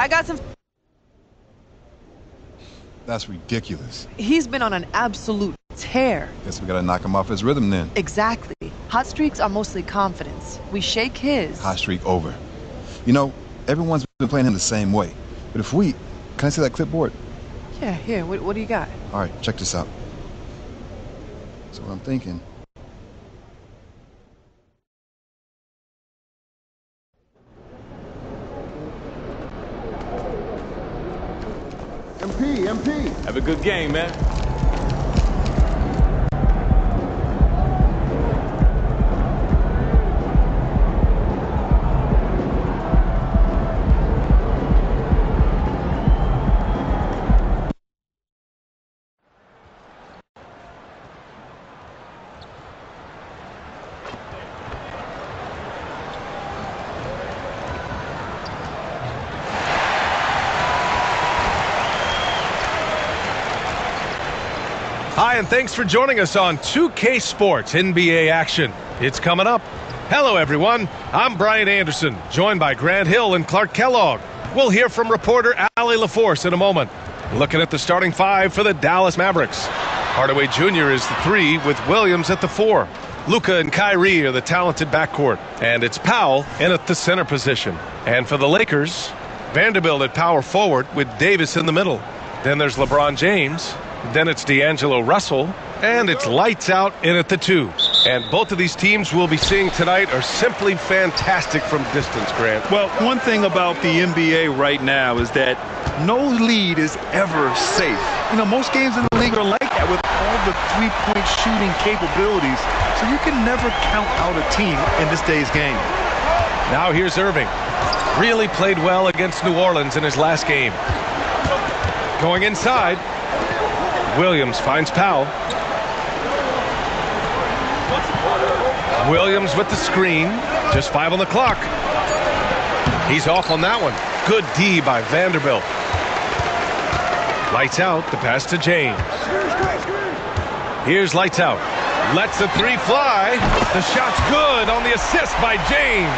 I got some... That's ridiculous. He's been on an absolute tear. Guess we gotta knock him off his rhythm then. Exactly. Hot streaks are mostly confidence. We shake his. Hot streak over. You know, everyone's been playing him the same way. But if we... Can I see that clipboard? Yeah, here. What do you got? All right, check this out. So what I'm thinking... MP! Have a good game, man. Hi, and thanks for joining us on 2K Sports NBA action. It's coming up. Hello, everyone. I'm Brian Anderson, joined by Grant Hill and Clark Kellogg. We'll hear from reporter Allie LaForce in a moment. Looking at the starting five for the Dallas Mavericks. Hardaway Jr. is the 3 with Williams at the 4. Luka and Kyrie are the talented backcourt. And it's Powell in at the center position. And for the Lakers, Vanderbilt at power forward with Davis in the middle. Then there's LeBron James. Then it's D'Angelo Russell, and it's lights out in at the 2. And both of these teams we'll be seeing tonight are simply fantastic from distance, Grant. Well, one thing about the NBA right now is that no lead is ever safe. You know, most games in the league are like that with all the three-point shooting capabilities, so you can never count out a team in this day's game. Now here's Irving. Really played well against New Orleans in his last game. Going inside. Williams finds Powell. Williams with the screen. Just 5 on the clock. He's off on that one. Good D by Vanderbilt. Lights out. The pass to James. Here's lights out. Lets the 3 fly. The shot's good on the assist by James.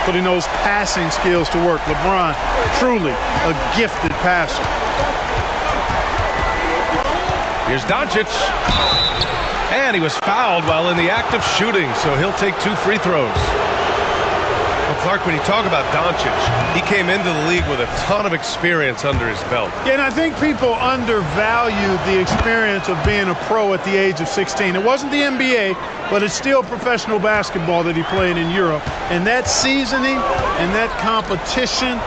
Putting those passing skills to work. LeBron, truly a gifted passer. Here's Doncic. And he was fouled while in the act of shooting, so he'll take 2 free throws. Well, Clark, when you talk about Doncic, he came into the league with a ton of experience under his belt. Yeah, and I think people undervalue the experience of being a pro at the age of 16. It wasn't the NBA, but it's still professional basketball that he played in Europe. And that seasoning and that competition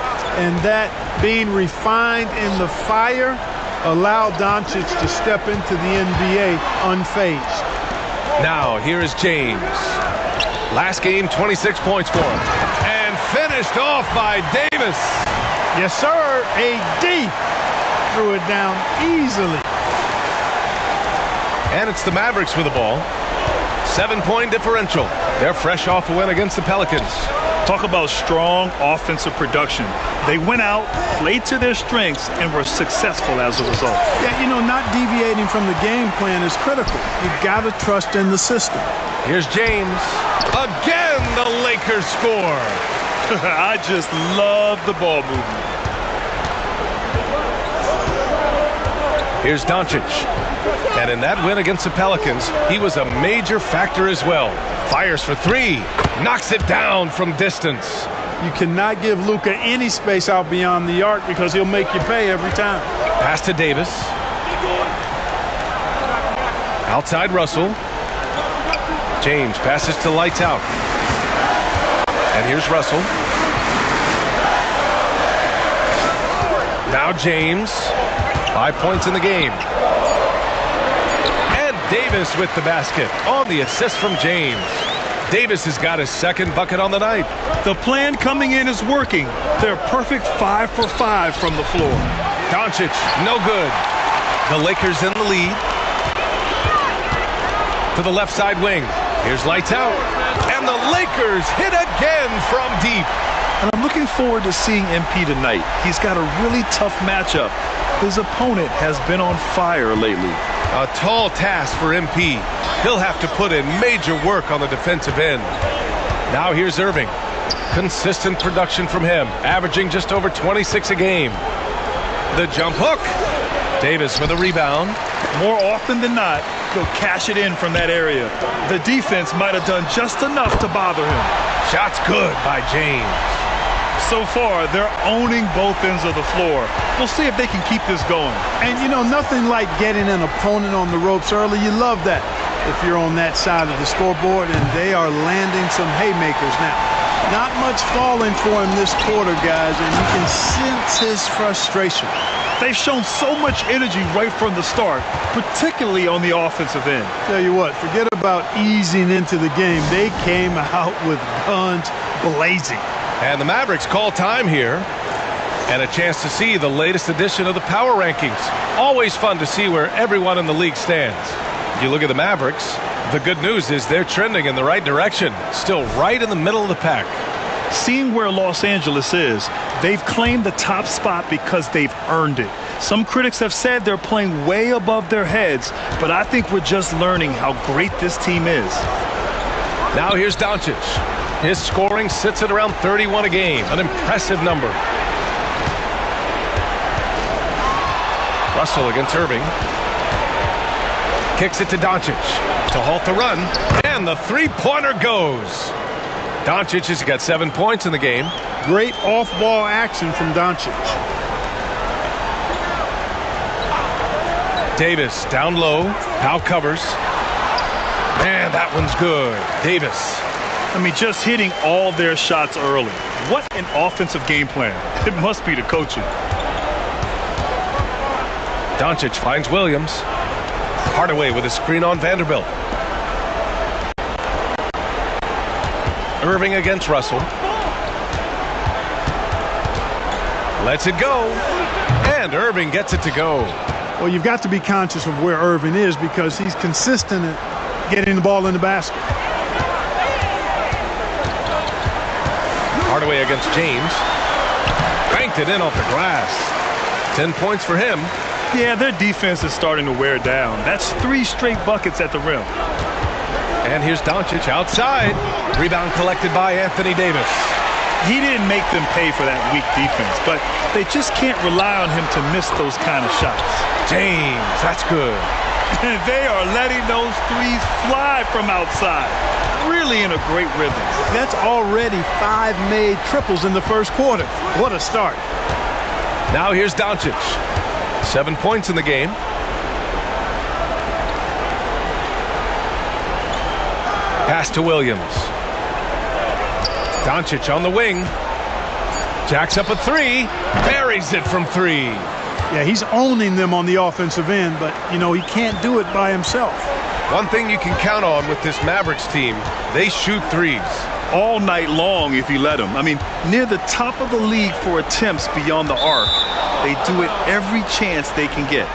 and that being refined in the fire allowed Doncic to step into the NBA unfazed. Now, here is James. Last game, 26 points for him. And finished off by Davis. Yes, sir. AD threw it down easily. And it's the Mavericks with the ball. 7-point differential. They're fresh off a win against the Pelicans. Talk about strong offensive production. They went out, played to their strengths, and were successful as a result. Yeah, you know, not deviating from the game plan is critical. You got to trust in the system. Here's James. Again, the Lakers score. I just love the ball movement. Here's Doncic. And in that win against the Pelicans, he was a major factor as well. Fires for 3. Knocks it down from distance. You cannot give Luka any space out beyond the arc because he'll make you pay every time. Pass to Davis. Outside Russell. James passes to lights out. And here's Russell. Now James. 5 points in the game. And Davis with the basket on the assist from James. Davis has got his second bucket on the night. The plan coming in is working. They're perfect 5 for 5 from the floor. Doncic, no good. The Lakers in the lead. To the left side wing. Here's lights out. And the Lakers hit again from deep. And I'm looking forward to seeing MP tonight. He's got a really tough matchup. His opponent has been on fire lately. A tall task for MP. He'll have to put in major work on the defensive end. Now here's Irving. Consistent production from him, averaging just over 26 a game. The jump hook. Davis with a rebound. More often than not, he'll cash it in from that area. The defense might have done just enough to bother him. Shot's good by James. So far, they're owning both ends of the floor. We'll see if they can keep this going. And, you know, nothing like getting an opponent on the ropes early. You love that if you're on that side of the scoreboard, and they are landing some haymakers now. Not much falling for him this quarter, guys, and you can sense his frustration. They've shown so much energy right from the start, particularly on the offensive end. Tell you what, forget about easing into the game. They came out with guns blazing. And the Mavericks call time here. And a chance to see the latest edition of the power rankings. Always fun to see where everyone in the league stands. You look at the Mavericks, the good news is they're trending in the right direction. Still right in the middle of the pack. Seeing where Los Angeles is, they've claimed the top spot because they've earned it. Some critics have said they're playing way above their heads, but I think we're just learning how great this team is. Now here's Doncic. His scoring sits at around 31 a game, an impressive number. Russell against Irving. Kicks it to Doncic to halt the run, and the three-pointer goes. Doncic has got 7 points in the game. Great off-ball action from Doncic. Davis down low, now covers. And that one's good. Davis. I mean, just hitting all their shots early. What an offensive game plan. It must be the coaching. Doncic finds Williams. Hardaway with a screen on Vanderbilt. Irving against Russell. Lets it go. And Irving gets it to go. Well, you've got to be conscious of where Irving is because he's consistent at getting the ball in the basket. Hardaway against James. Banked it in off the glass. 10 points for him. Yeah, their defense is starting to wear down. That's 3 straight buckets at the rim. And here's Doncic outside. Rebound collected by Anthony Davis. He didn't make them pay for that weak defense, but they just can't rely on him to miss those kind of shots. James, that's good. And they are letting those threes fly from outside. Really in a great rhythm. That's already 5 made triples in the first quarter. What a start. Now here's Doncic. 7 points in the game. Pass to Williams. Doncic on the wing. Jacks up a 3. Buries it from 3. Yeah, he's owning them on the offensive end, but, you know, he can't do it by himself. One thing you can count on with this Mavericks team, they shoot threes. All night long if you let them. I mean, near the top of the league for attempts beyond the arc. They do it every chance they can get.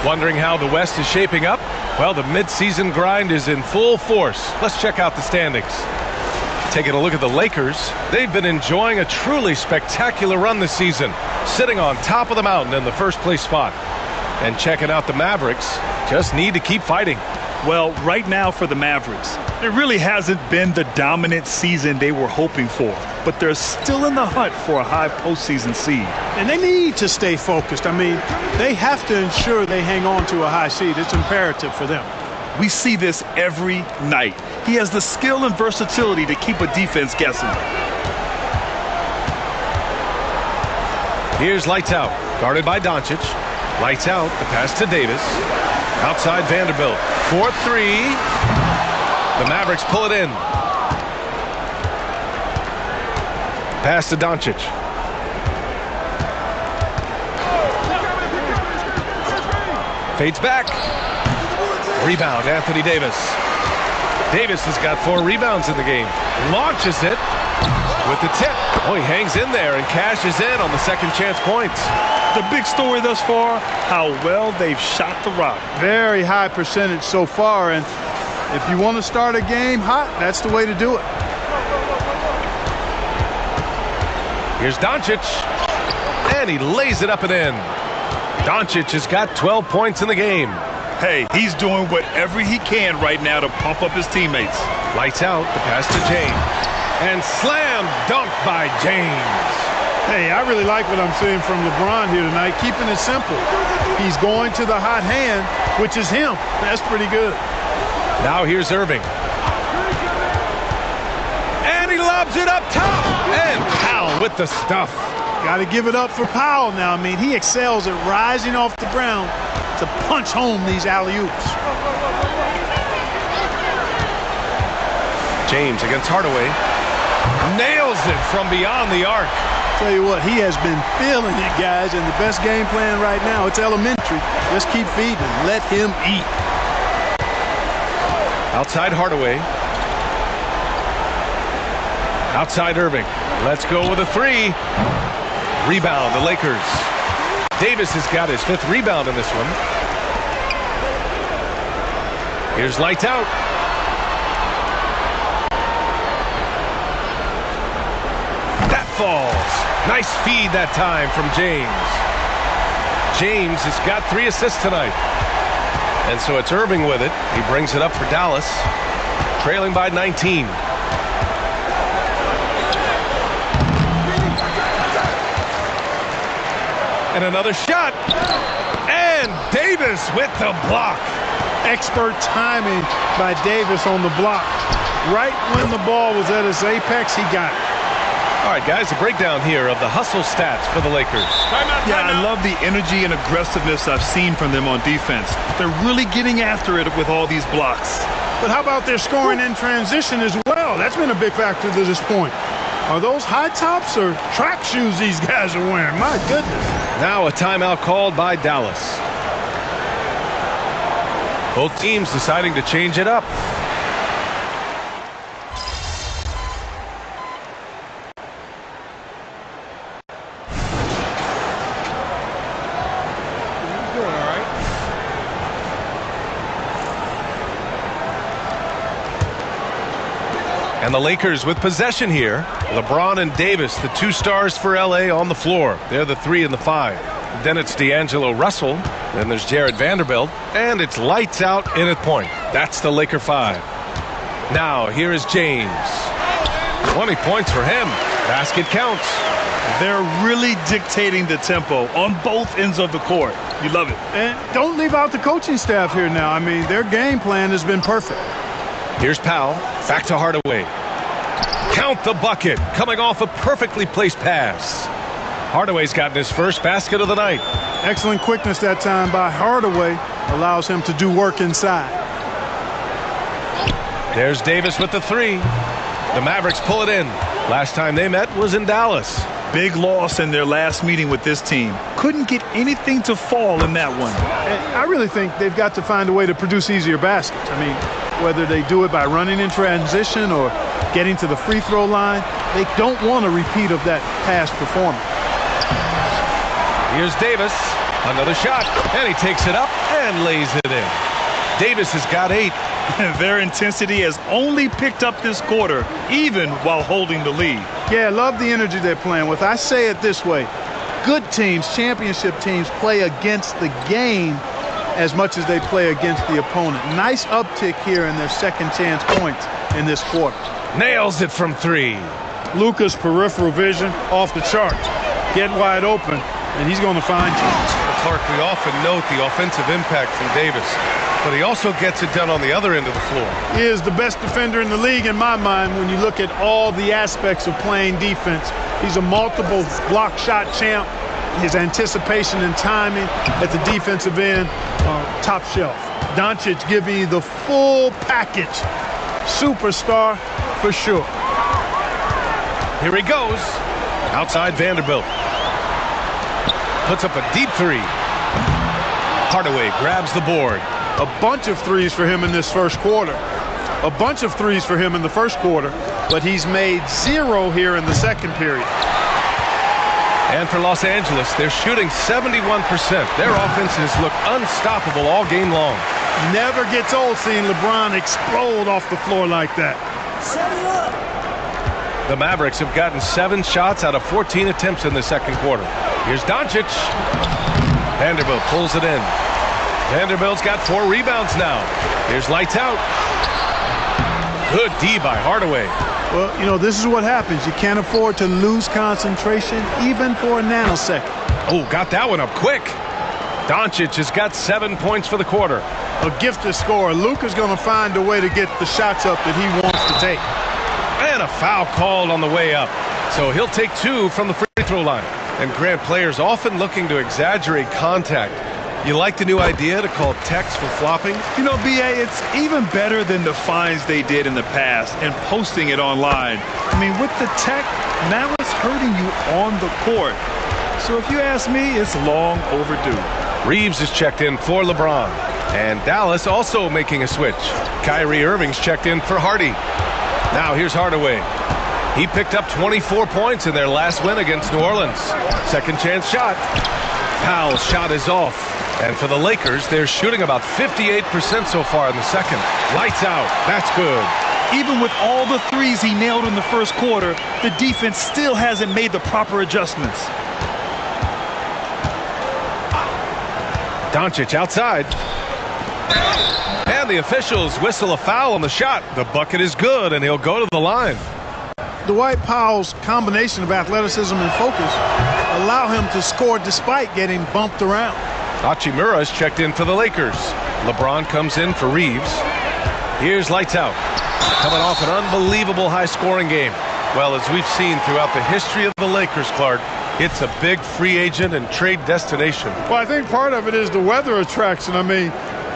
Wondering how the West is shaping up? Well, the midseason grind is in full force. Let's check out the standings. Taking a look at the Lakers, they've been enjoying a truly spectacular run this season, sitting on top of the mountain in the first place spot. And checking out the Mavericks, just need to keep fighting. Well, right now for the Mavericks, it really hasn't been the dominant season they were hoping for, but they're still in the hunt for a high postseason seed. And they need to stay focused. I mean, they have to ensure they hang on to a high seed. It's imperative for them. We see this every night. He has the skill and versatility to keep a defense guessing. Here's lights out, guarded by Doncic. Lights out, the pass to Davis. Outside Vanderbilt. 4-3. The Mavericks pull it in. Pass to Doncic. Fades back. Rebound, Anthony Davis. Davis has got 4 rebounds in the game. Launches it with the tip. Oh, he hangs in there and cashes in on the second chance points. The big story thus far, how well they've shot the rock. Very high percentage so far, and if you want to start a game hot, that's the way to do it. Here's Doncic, and he lays it up and in. Doncic has got 12 points in the game. Hey, he's doing whatever he can right now to pump up his teammates. Lights out, the pass to James. And slam dunk by James. Hey, I really like what I'm seeing from LeBron here tonight, keeping it simple. He's going to the hot hand, which is him. That's pretty good. Now here's Irving. And he lobs it up top. And Powell with the stuff. Got to give it up for Powell now. I mean, he excels at rising off the ground to punch home these alley-oops. James against Hardaway. Nails it from beyond the arc. Tell you what, he has been feeling it, guys, and the best game plan right now, it's elementary. Just keep feeding him. Let him eat. Outside Hardaway. Outside Irving. Let's go with a three. Rebound, the Lakers. Davis has got his 5th rebound in this one. Here's lights out. That falls. Nice feed that time from James. James has got 3 assists tonight. And so it's Irving with it. He brings it up for Dallas, trailing by 19. And another shot. And Davis with the block. Expert timing by Davis on the block. Right when the ball was at its apex, he got it. All right, guys, a breakdown here of the hustle stats for the Lakers. Yeah, I love the energy and aggressiveness I've seen from them on defense. They're really getting after it with all these blocks. But how about their scoring in transition as well? That's been a big factor to this point. Are those high tops or track shoes these guys are wearing? My goodness. Now a timeout called by Dallas. Both teams deciding to change it up. And the Lakers with possession here. LeBron and Davis, the 2 stars for LA, on the floor. They're the 3 and the 5. Then it's D'Angelo Russell. Then there's Jared Vanderbilt. And it's lights out in at point. That's the Laker 5. Now here is James. 20 points for him. Basket counts. They're really dictating the tempo on both ends of the court. You love it. And don't leave out the coaching staff here now. I mean, their game plan has been perfect. Here's Powell. Back to Hardaway. Count the bucket. Coming off a perfectly placed pass. Hardaway's gotten his first basket of the night. Excellent quickness that time by Hardaway. Allows him to do work inside. There's Davis with the 3. The Mavericks pull it in. Last time they met was in Dallas. Big loss in their last meeting with this team. Couldn't get anything to fall in that one. And I really think they've got to find a way to produce easier baskets. I mean, whether they do it by running in transition or getting to the free throw line, they don't want a repeat of that past performance. Here's Davis. Another shot. And he takes it up and lays it in. Davis has got 8. Their intensity has only picked up this quarter, even while holding the lead. Yeah, I love the energy they're playing with. I say it this way. Good teams, championship teams, play against the game as much as they play against the opponent. Nice uptick here in their second chance points in this quarter. Nails it from 3. Luka's peripheral vision off the charts. Get wide open, and he's going to find you. Clark, we often note the offensive impact from Davis, but he also gets it done on the other end of the floor. He is the best defender in the league in my mind when you look at all the aspects of playing defense. He's a multiple block shot champ. His anticipation and timing at the defensive end, top shelf. Doncic giving you the full package. Superstar for sure. Here he goes. Outside Vanderbilt. Puts up a deep 3. Hardaway grabs the board. A bunch of threes for him in this first quarter. A bunch of threes for him in the first quarter, but he's made 0 here in the second period. And for Los Angeles, they're shooting 71%. Their offenses look unstoppable all game long. Never gets old seeing LeBron explode off the floor like that. Set it up. The Mavericks have gotten 7 shots out of 14 attempts in the second quarter. Here's Doncic. Vanderbilt pulls it in. Vanderbilt's got 4 rebounds now. Here's lights out. Good D by Hardaway. Well, you know, this is what happens. You can't afford to lose concentration even for a nanosecond. Oh, got that one up quick. Doncic has got 7 points for the quarter. A gifted scorer. Luka's going to find a way to get the shots up that he wants to take. And a foul called on the way up. So he'll take 2 from the free throw line. And Grant, players often looking to exaggerate contact. You like the new idea to call techs for flopping? You know, B.A., it's even better than the fines they did in the past and posting it online. I mean, with the tech, now it's hurting you on the court. So if you ask me, it's long overdue. Reeves is checked in for LeBron. And Dallas also making a switch. Kyrie Irving's checked in for Hardy. Now here's Hardaway. He picked up 24 points in their last win against New Orleans. Second chance shot. Powell's shot is off. And for the Lakers, they're shooting about 58% so far in the second. Lights out. That's good. Even with all the threes he nailed in the first quarter, the defense still hasn't made the proper adjustments. Doncic outside. And the officials whistle a foul on the shot. The bucket is good, and he'll go to the line. Dwight Powell's combination of athleticism and focus allow him to score despite getting bumped around. Hachimura is checked in for the Lakers. LeBron comes in for Reeves. Here's lights out. Coming off an unbelievable high-scoring game. Well, as we've seen throughout the history of the Lakers, Clark, it's a big free agent and trade destination. Well, I think part of it is the weather attraction. I mean,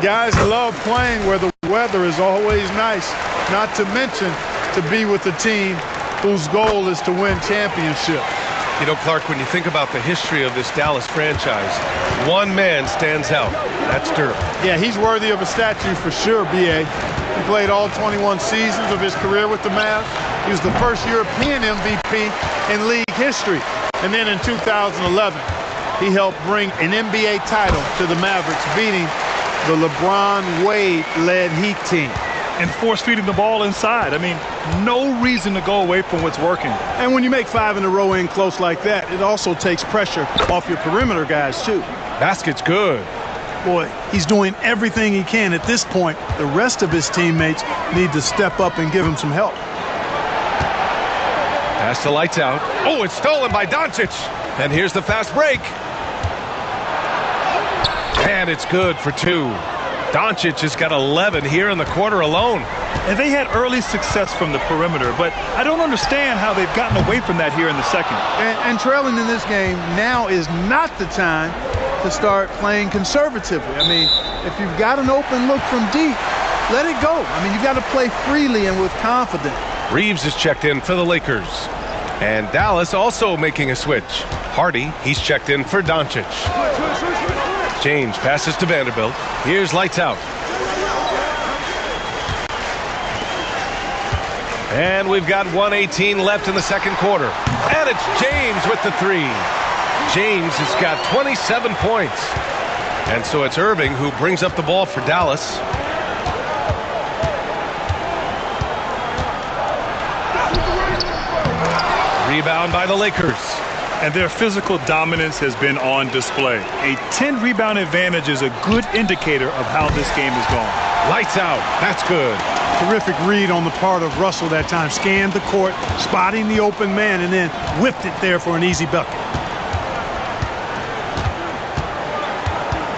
guys love playing where the weather is always nice, not to mention to be with a team whose goal is to win championship. You know, Clark, when you think about the history of this Dallas franchise, one man stands out. That's Dirk. Yeah, he's worthy of a statue for sure, B.A. He played all 21 seasons of his career with the Mavs. He was the first European MVP in league history. And then in 2011, he helped bring an NBA title to the Mavericks, beating the LeBron Wade-led Heat team. And force-feeding the ball inside. I mean, no reason to go away from what's working. And when you make 5 in a row in close like that, it also takes pressure off your perimeter guys, too. Basket's good. Boy, he's doing everything he can. At this point, the rest of his teammates need to step up and give him some help. Pass the lights out. Oh, it's stolen by Doncic. And here's the fast break. And it's good for 2. Doncic has got 11 here in the quarter alone. And they had early success from the perimeter, but I don't understand how they've gotten away from that here in the second. And trailing in this game, now is not the time to start playing conservatively. I mean, if you've got an open look from deep, let it go. I mean, you've got to play freely and with confidence. Reeves is checked in for the Lakers. And Dallas also making a switch. Hardy, he's checked in for Doncic. James passes to Vanderbilt. Here's lights out. And we've got 1:18 left in the second quarter. And it's James with the 3. James has got 27 points. And so it's Irving who brings up the ball for Dallas. Rebound by the Lakers. And their physical dominance has been on display. A 10-rebound advantage is a good indicator of how this game is going. Lights out. That's good. Terrific read on the part of Russell that time. Scanned the court, spotting the open man, and then whipped it there for an easy bucket.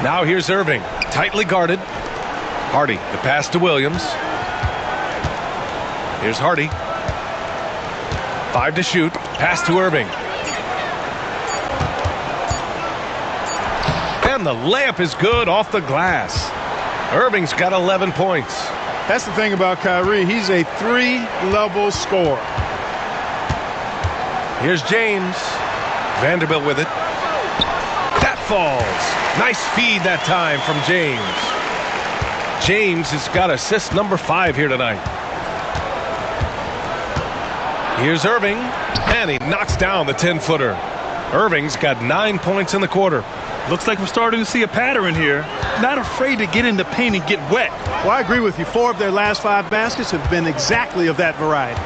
Now here's Irving. Tightly guarded. Hardy, the pass to Williams. Here's Hardy. 5 to shoot. Pass to Irving. And the layup is good off the glass. Irving's got 11 points. That's the thing about Kyrie. He's a 3-level scorer. Here's James. Vanderbilt with it. That falls. Nice feed that time from James. James has got assist number 5 here tonight. Here's Irving. And he knocks down the 10-footer. Irving's got 9 points in the quarter. Looks like we're starting to see a pattern here. Not afraid to get in the paint and get wet. Well, I agree with you. 4 of their last 5 baskets have been exactly of that variety.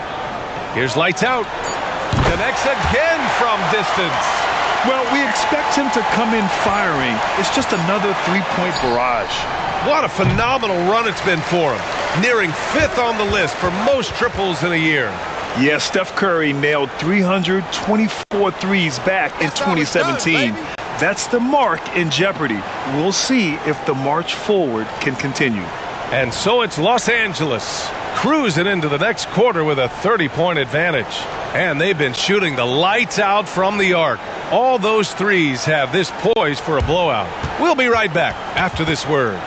Here's lights out. Connects again from distance. Well, we expect him to come in firing. It's just another 3-point barrage. What a phenomenal run it's been for him. Nearing 5th on the list for most triples in a year. Yeah, Steph Curry nailed 324 threes back in 2017. That's the mark in jeopardy. We'll see if the march forward can continue. And so it's Los Angeles cruising into the next quarter with a 30-point advantage. And they've been shooting the lights out from the arc. All those threes have this poised for a blowout. We'll be right back after this word.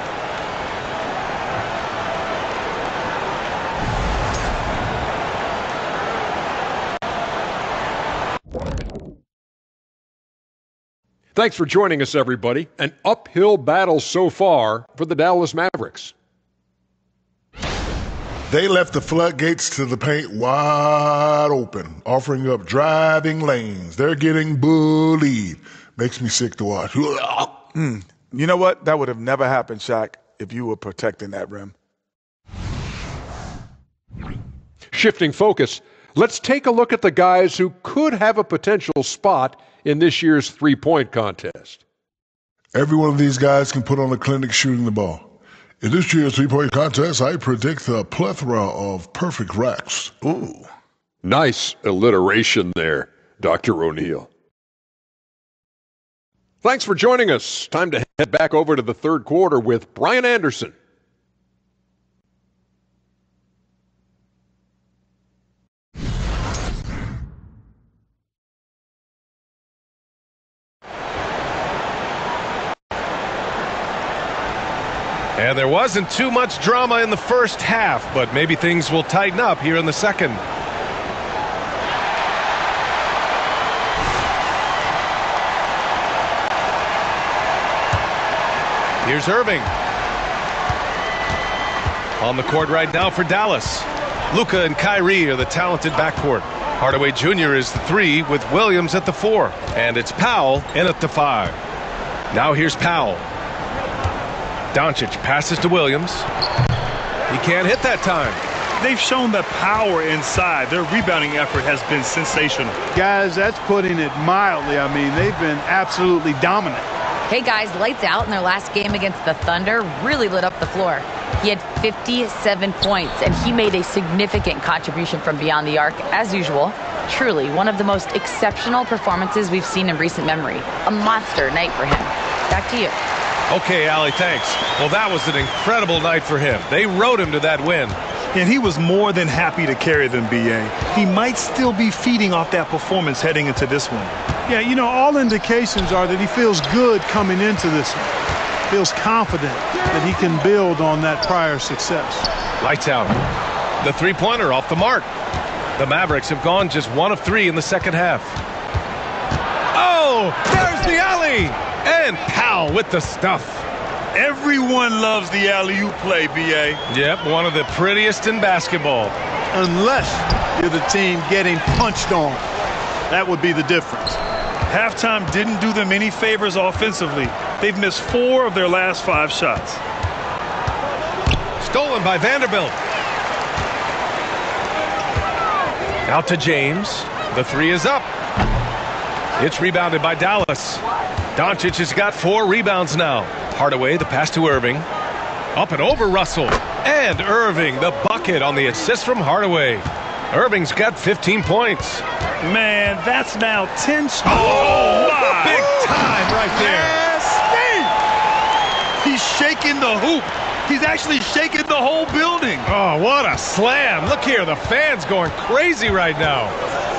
Thanks for joining us, everybody. An uphill battle so far for the Dallas Mavericks. They left the floodgates to the paint wide open, offering up driving lanes. They're getting bullied. Makes me sick to watch. You know what? That would have never happened, Shaq, if you were protecting that rim. Shifting focus, let's take a look at the guys who could have a potential spot in this year's three-point contest. Every one of these guys can put on a clinic shooting the ball. In this year's three-point contest, I predict a plethora of perfect racks. Ooh. Nice alliteration there, Dr. O'Neill. Thanks for joining us. Time to head back over to the third quarter with Brian Anderson. And there wasn't too much drama in the first half, but maybe things will tighten up here in the second. Here's Irving. On the court right now for Dallas. Luka and Kyrie are the talented backcourt. Hardaway Jr. is the 3 with Williams at the 4. And it's Powell in at the 5. Now here's Powell. Doncic passes to Williams. He can't hit that time. They've shown the power inside. Their rebounding effort has been sensational. Guys, that's putting it mildly. I mean, they've been absolutely dominant. Hey guys, lights out in their last game against the Thunder really lit up the floor. He had 57 points, and he made a significant contribution from beyond the arc, as usual. Truly, one of the most exceptional performances we've seen in recent memory. A monster night for him. Back to you. Okay, Allie, thanks. Well, that was an incredible night for him. They rode him to that win. And he was more than happy to carry them, B.A. He might still be feeding off that performance heading into this one. Yeah, you know, all indications are that he feels good coming into this one. Feels confident that he can build on that prior success. Lights out. The three-pointer off the mark. The Mavericks have gone just 1 of 3 in the second half. Oh, there's the alley! And Powell with the stuff. Everyone loves the alley-oop play, B.A. Yep, one of the prettiest in basketball. Unless you're the team getting punched on. That would be the difference. Halftime didn't do them any favors offensively. They've missed 4 of their last 5 shots. Stolen by Vanderbilt. Out to James. The 3 is up. It's rebounded by Dallas. Doncic has got 4 rebounds now. Hardaway, the pass to Irving. Up and over Russell. And Irving, the bucket on the assist from Hardaway. Irving's got 15 points. Man, that's now 10 straight. Oh, my. Big time right there. Nasty. He's shaking the hoop. He's actually shaking the whole building. Oh, what a slam. Look here, the fans going crazy right now.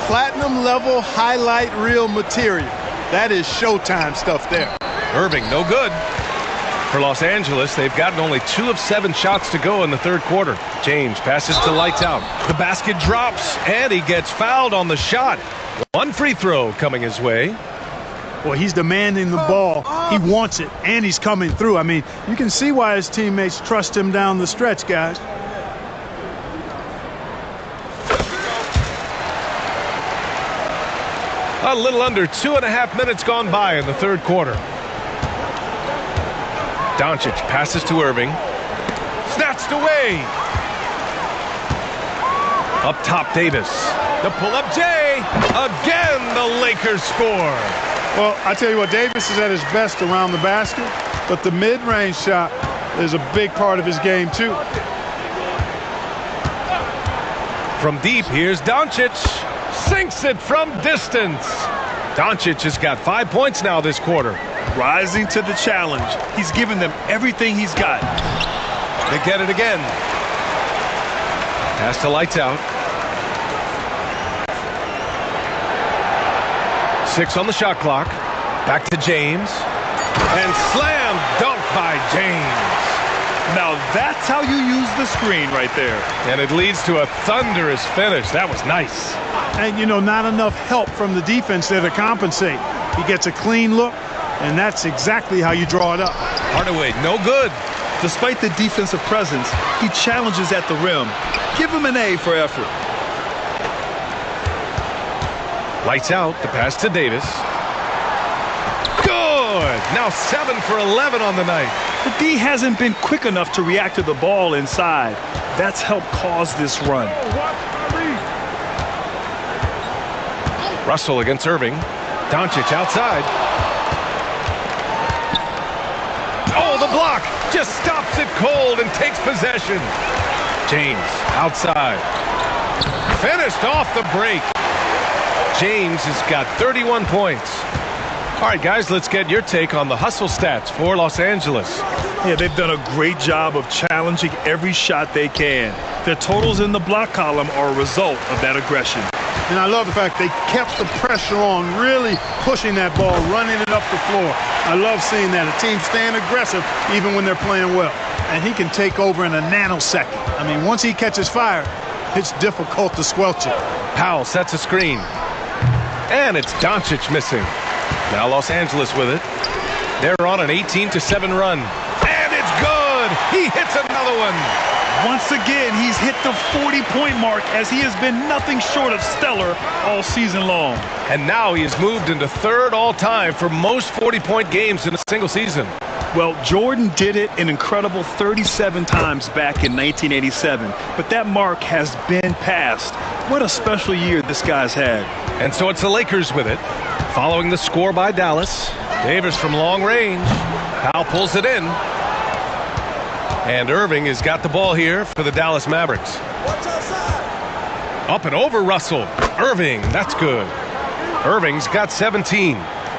Platinum level highlight reel material. That is Showtime stuff there. Irving, no good. For Los Angeles, they've gotten only 2 of 7 shots to go in the third quarter. James passes to lights out. The basket drops, and he gets fouled on the shot. 1 free throw coming his way. Well, he's demanding the ball. He wants it, and he's coming through. I mean, you can see why his teammates trust him down the stretch, guys. A little under 2.5 minutes gone by in the third quarter. Doncic passes to Irving. Snatched away. Up top, Davis. The pull-up J. Again, the Lakers score. Well, I tell you what, Davis is at his best around the basket, but the mid-range shot is a big part of his game, too. from deep. Here's Doncic. Sinks it from distance. Doncic has got 5 points now this quarter. Rising to the challenge. He's given them everything he's got. They get it again. Pass to Lights Out. 6 on the shot clock. Back to James. And slam dunk by James. Now that's how you use the screen right there. And it leads to a thunderous finish. That was nice. And, you know, not enough help from the defense there to compensate. He gets a clean look, and that's exactly how you draw it up. Hardaway, no good. Despite the defensive presence, he challenges at the rim. Give him an A for effort. Lights Out. The pass to Davis. Good. Now 7 for 11 on the night. The D hasn't been quick enough to react to the ball inside. That's helped cause this run. Russell against Irving. Doncic outside. Oh, the block just stops it cold and takes possession. James outside. Finished off the break. James has got 31 points. All right, guys, let's get your take on the hustle stats for Los Angeles. Yeah, they've done a great job of challenging every shot they can. Their totals in the block column are a result of that aggression. And I love the fact they kept the pressure on, really pushing that ball, running it up the floor. I love seeing that. A team staying aggressive even when they're playing well. And he can take over in a nanosecond. I mean, once he catches fire, it's difficult to squelch it. Powell sets a screen. And it's Doncic missing. Now Los Angeles with it. They're on an 18-7 run. And it's good! He hits another one! Once again, he's hit the 40-point mark as he has been nothing short of stellar all season long. And now he has moved into third all-time for most 40-point games in a single season. Well, Jordan did it an incredible 37 times back in 1987, but that mark has been passed. What a special year this guy's had. And so it's the Lakers with it. Following the score by Dallas. Davis from long range. Powell pulls it in. And Irving has got the ball here for the Dallas Mavericks. Up and over Russell. Irving, that's good. Irving's got 17.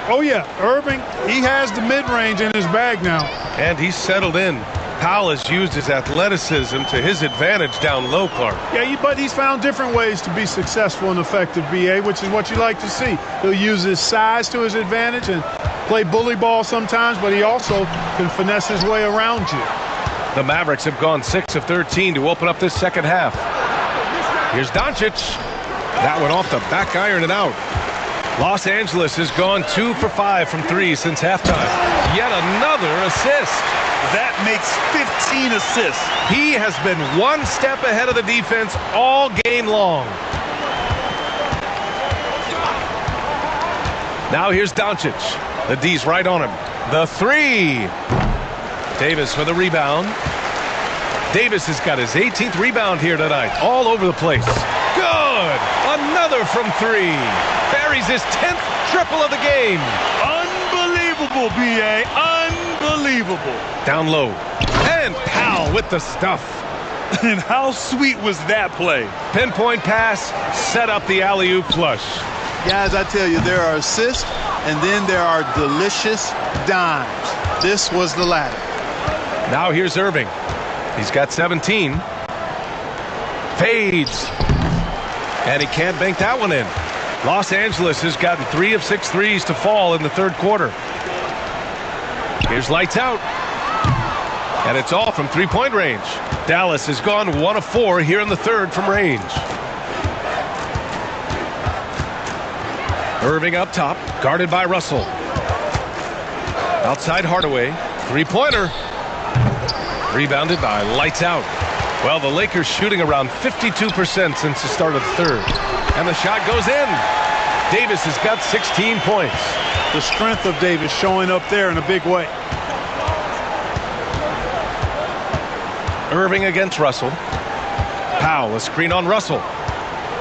Oh, yeah, Irving, he has the mid-range in his bag now. And he's settled in. Powell has used his athleticism to his advantage down low, Clark. Yeah, but he's found different ways to be successful and effective, BA, which is what you like to see. He'll use his size to his advantage and play bully ball sometimes, but he also can finesse his way around you. The Mavericks have gone 6 of 13 to open up this second half. Here's Doncic. That one off the back iron and out. Los Angeles has gone 2 for 5 from 3 since halftime. Yet another assist. That makes 15 assists. He has been one step ahead of the defense all game long. Now here's Doncic. The D's right on him. The three. Davis for the rebound. Davis has got his 18th rebound here tonight. All over the place. Good. Another from 3. Buries his 10th triple of the game. Unbelievable, B.A. Unbelievable. Down low. And Powell with the stuff. And how sweet was that play? Pinpoint pass, set up the alley-oop flush. Guys, I tell you, there are assists, and then there are delicious dimes. This was the latter. Now here's Irving. He's got 17. Fades. And he can't bank that one in. Los Angeles has gotten 3 of 6 threes to fall in the third quarter. Here's Lights Out. And it's all from three-point range. Dallas has gone 1 of 4 here in the third from range. Irving up top, guarded by Russell. Outside Hardaway. Three-pointer. Rebounded by Lights Out. Well, the Lakers shooting around 52% since the start of the third. And the shot goes in. Davis has got 16 points. The strength of Davis showing up there in a big way. Irving against Russell. Powell, a screen on Russell.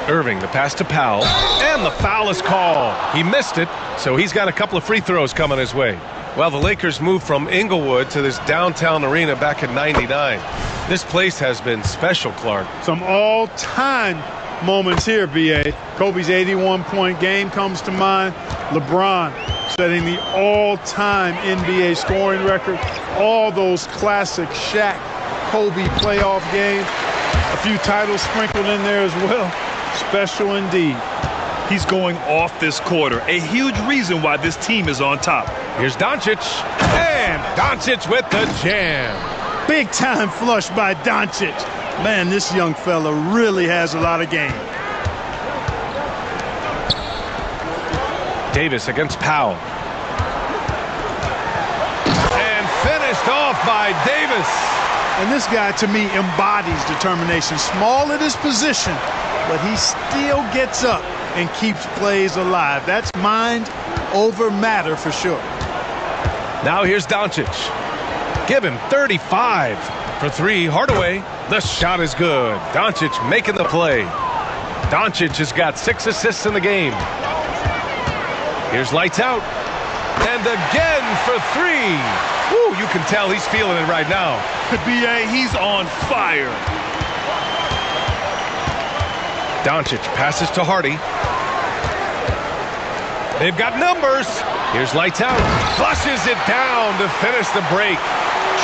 Irving, the pass to Powell. And the foul is called. He missed it, so he's got a couple of free throws coming his way. Well, the Lakers moved from Inglewood to this downtown arena back in '99. This place has been special, Clark. Some all-time moments here, B.A. Kobe's 81-point game comes to mind. LeBron setting the all-time NBA scoring record. All those classic Shaq, Kobe playoff games. A few titles sprinkled in there as well. Special indeed. He's going off this quarter. A huge reason why this team is on top. Here's Doncic. And Doncic with the jam. Big time flush by Doncic. Man, this young fella really has a lot of game. Davis against Powell. And finished off by Davis. And this guy, to me, embodies determination. Small at his position, but he still gets up and keeps plays alive. That's mind over matter for sure. Now here's Doncic. Give him 35 for three. Hardaway. The shot is good. Doncic making the play. Doncic has got 6 assists in the game. Here's lights out. And again for three. Woo, you can tell he's feeling it right now. B.A., he's on fire. Doncic passes to Hardy. They've got numbers. Here's lights out. Flushes it down to finish the break.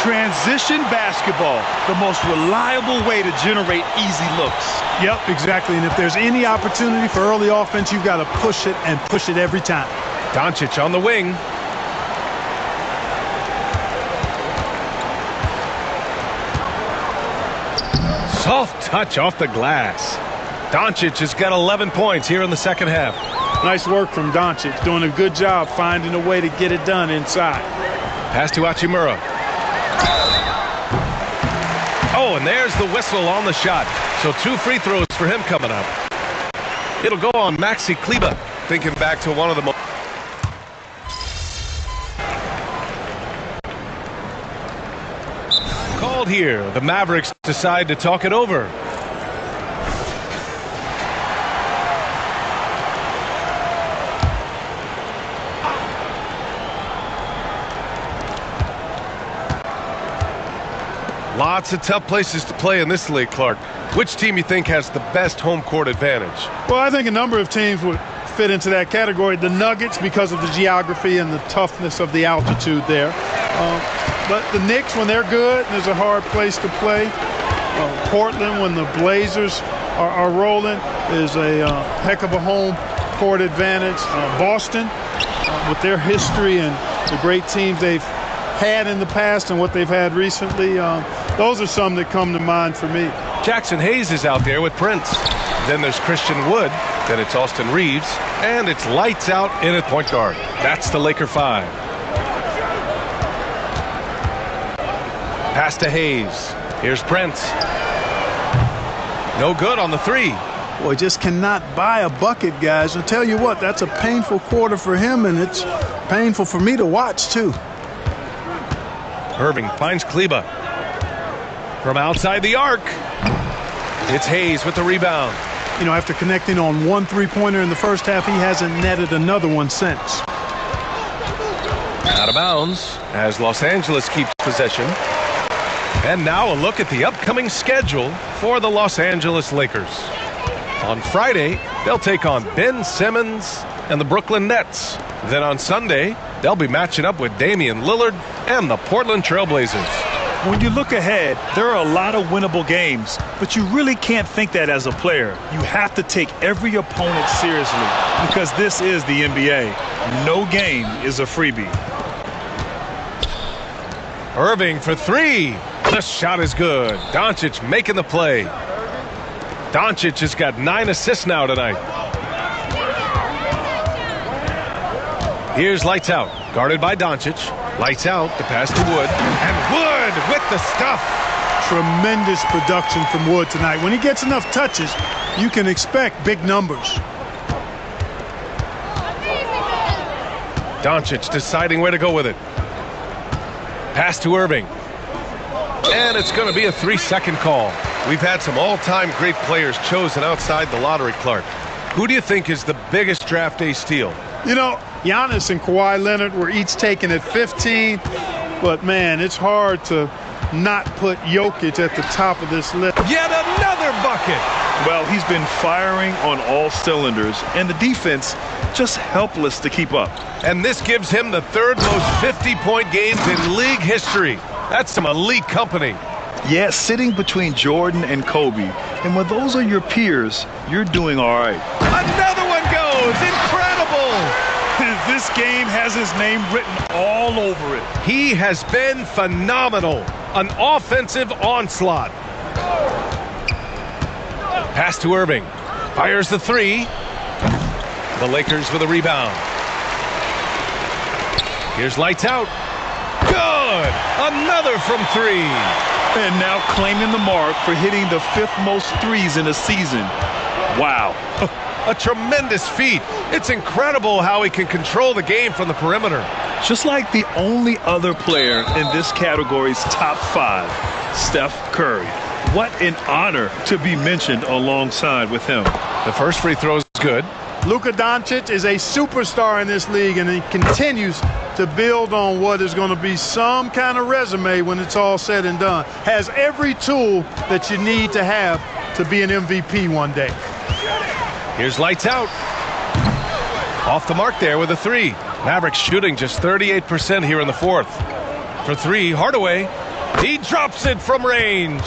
Transition basketball, the most reliable way to generate easy looks. Yep, exactly. And if there's any opportunity for early offense, you've got to push it and push it every time. Doncic on the wing. Soft touch off the glass. Doncic has got 11 points here in the second half. Nice work from Doncic, doing a good job finding a way to get it done inside. Pass to Hachimura. Oh, and there's the whistle on the shot. So 2 free throws for him coming up. It'll go on Maxi Kleber. Thinking back to one of the most... Called here. The Mavericks decide to talk it over. Lots of tough places to play in this league, Clark. Which team you think has the best home court advantage? Well, I think a number of teams would fit into that category. The Nuggets, because of the geography and the toughness of the altitude there. But the Knicks, when they're good, there's a hard place to play. Portland, when the Blazers are rolling, is a heck of a home court advantage. Boston, with their history and the great teams they've had in the past and what they've had recently, those are some that come to mind for me. Jackson Hayes is out there with Prince. Then there's Christian Wood. Then it's Austin Reeves. And it's lights out in at point guard. That's the Laker 5. Pass to Hayes. Here's Prince. No good on the three. Boy, just cannot buy a bucket, guys. I'll tell you what, that's a painful quarter for him, and it's painful for me to watch, too. Irving finds Kleber. From outside the arc, it's Hayes with the rebound. You know, after connecting on 1 3-pointer in the first half, he hasn't netted another one since. Out of bounds as Los Angeles keeps possession. And now a look at the upcoming schedule for the Los Angeles Lakers. On Friday, they'll take on Ben Simmons and the Brooklyn Nets. Then on Sunday, they'll be matching up with Damian Lillard and the Portland Trailblazers. When you look ahead, there are a lot of winnable games, but you really can't think that as a player. You have to take every opponent seriously because this is the NBA. No game is a freebie. Irving for three. The shot is good. Doncic making the play. Doncic has got 9 assists now tonight. Here's lights out. Guarded by Doncic. Lights out. The pass to Wood. And Wood with the stuff. Tremendous production from Wood tonight. When he gets enough touches, you can expect big numbers. Doncic deciding where to go with it. Pass to Irving. And it's going to be a 3-second call. We've had some all-time great players chosen outside the lottery, Clark. Who do you think is the biggest draft day steal? You know, Giannis and Kawhi Leonard were each taken at 15. But, man, it's hard to not put Jokic at the top of this list. Yet another bucket. Well, he's been firing on all cylinders, and the defense just helpless to keep up. And this gives him the third most 50-point games in league history. That's some elite company. Yeah, sitting between Jordan and Kobe. And when those are your peers, you're doing all right. Another one goes. Incredible. This game has his name written all over it. He has been phenomenal. An offensive onslaught. Pass to Irving. Fires the three. The Lakers with a rebound. Here's lights out. Good. Another from three. And now claiming the mark for hitting the 5th most threes in a season. Wow. A tremendous feat. It's incredible how he can control the game from the perimeter. Just like the only other player in this category's top 5, Steph Curry. What an honor to be mentioned alongside with him. The first free throw is good. Luka Doncic is a superstar in this league, and he continues to build on what is going to be some kind of resume when it's all said and done. Has every tool that you need to have to be an MVP one day. Here's lights out. Off the mark there with a three. Mavericks shooting just 38% here in the fourth. For three, Hardaway. He drops it from range.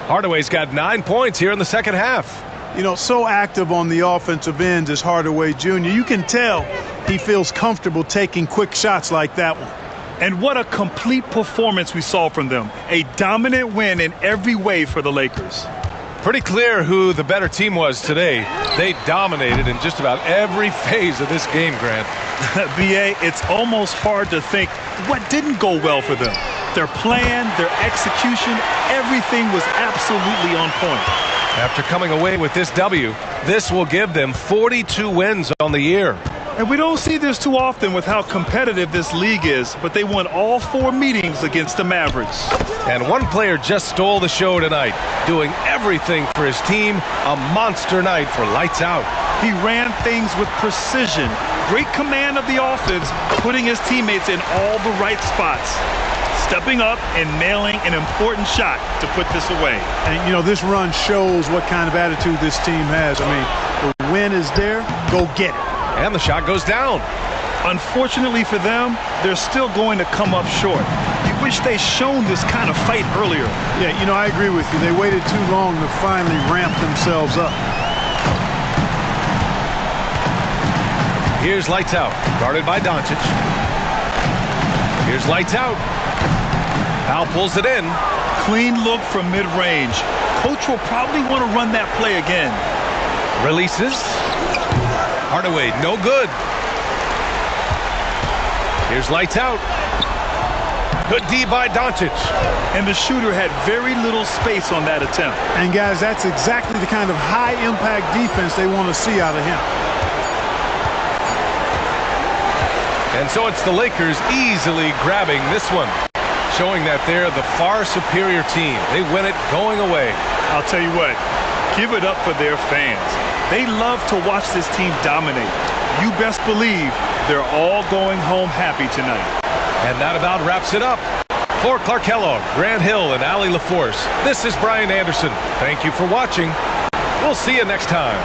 Hardaway's got 9 points here in the second half. You know, so active on the offensive end is Hardaway Jr. You can tell he feels comfortable taking quick shots like that one. And what a complete performance we saw from them. A dominant win in every way for the Lakers. Pretty clear who the better team was today. They dominated in just about every phase of this game, Grant. B.A., it's almost hard to think what didn't go well for them. Their plan, their execution, everything was absolutely on point. After coming away with this W, this will give them 42 wins on the year. And we don't see this too often with how competitive this league is, but they won all 4 meetings against the Mavericks. And one player just stole the show tonight, doing everything for his team. A monster night for lights out. He ran things with precision, great command of the offense, putting his teammates in all the right spots. Stepping up and nailing an important shot to put this away. And, you know, this run shows what kind of attitude this team has. I mean, the win is there, go get it. And the shot goes down. Unfortunately for them, they're still going to come up short. You wish they'd shown this kind of fight earlier. Yeah, you know, I agree with you. They waited too long to finally ramp themselves up. Here's lights out, guarded by Doncic. Here's lights out. Powell pulls it in. Clean look from mid-range. Coach will probably want to run that play again. Releases. Hardaway, no good. Here's lights out. Good D by Doncic. And the shooter had very little space on that attempt. And guys, that's exactly the kind of high-impact defense they want to see out of him. And so it's the Lakers easily grabbing this one, showing that they're the far superior team. They win it going away. I'll tell you what, give it up for their fans. They love to watch this team dominate. You best believe they're all going home happy tonight. And that about wraps it up. For Clark Kellogg, Grant Hill, and Allie LaForce, this is Brian Anderson. Thank you for watching. We'll see you next time.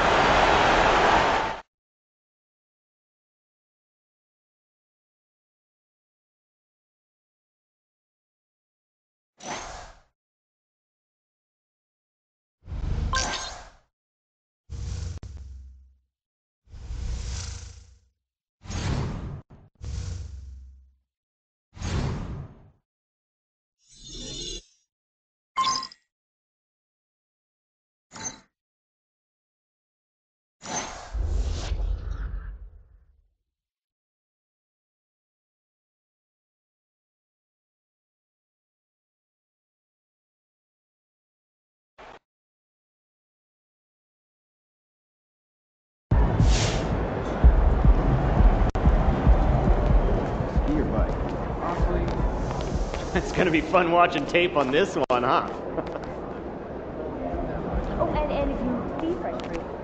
It's going to be fun watching tape on this one, huh? Oh, and if you be frustrated.